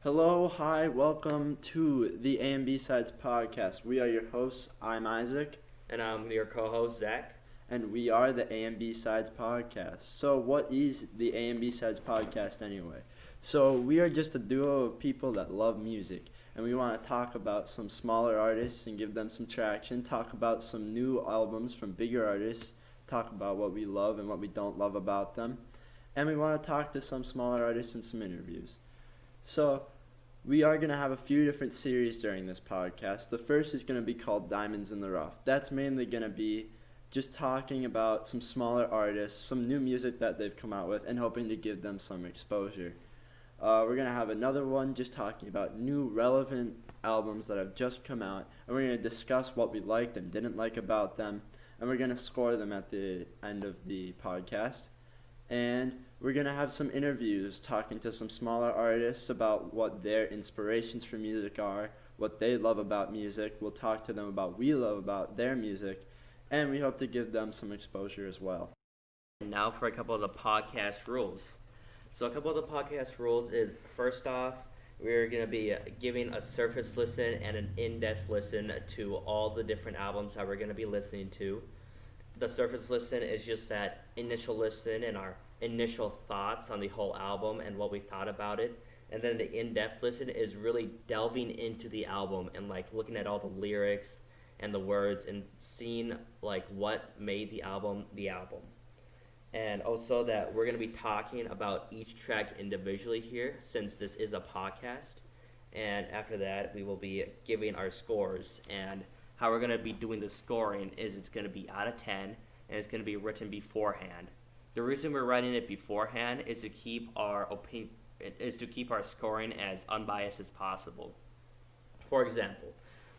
Hello, hi, welcome to the A and B Sides podcast. We are your hosts. I'm Isaac, And I'm your co-host, Zach. and we are the A and B Sides podcast. So, what is the A and B Sides podcast anyway? So, we are just a duo of people that love music, and we want to talk about some smaller artists and give them some traction, talk about some new albums from bigger artists, talk about what we love and what we don't love about them, and we want to talk to some smaller artists and some interviews. So, we are going to have a few different series during this podcast. The first is going to be called Diamonds in the Rough. That's mainly going to be just talking about some smaller artists, some new music that they've come out with, and hoping to give them some exposure. We're going to have another one just talking about new relevant albums that have just come out, and we're going to discuss what we liked and didn't like about them, and we're going to score them at the end of the podcast. And we're going to have some interviews talking to some smaller artists about what their inspirations for music are, what they love about music. We'll talk to them about what we love about their music, and we hope to give them some exposure as well. And now for a couple of the podcast rules. So a couple of the podcast rules is, first off, we're going to be giving a surface listen and an in-depth listen to all the different albums that we're going to be listening to. The surface listen is just that initial listen and our initial thoughts on the whole album and what we thought about it. And then the in-depth listen is really delving into the album and like looking at all the lyrics and the words and seeing like what made the album the album. And also that we're going to be talking about each track individually here, since this is a podcast. And after that, we will be giving our scores. And how we're going to be doing the scoring is it's going to be out of 10, and it's going to be written beforehand. The reason we're writing it beforehand is to keep our scoring as unbiased as possible. For example,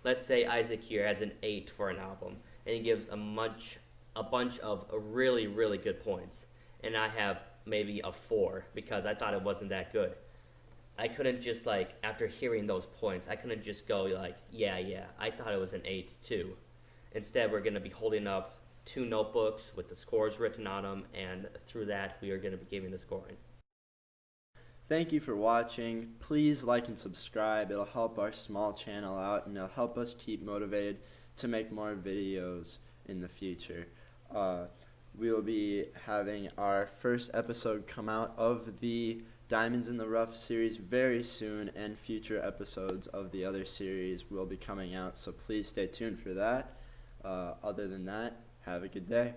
let's say Isaac here has an 8 for an album, and he gives a bunch of really, really good points, and I have maybe a 4 because I thought it wasn't that good. I couldn't just after hearing those points, I couldn't just go yeah, I thought it was an 8 too. Instead, we're going to be holding up 2 notebooks with the scores written on them, and through that, we are going to be giving the scoring. Thank you for watching. Please like and subscribe. It'll help our small channel out, and it'll help us keep motivated to make more videos in the future. We will be having our first episode come out of the Diamonds in the Rough series very soon, and future episodes of the other series will be coming out, so please stay tuned for that. Other than that, have a good day.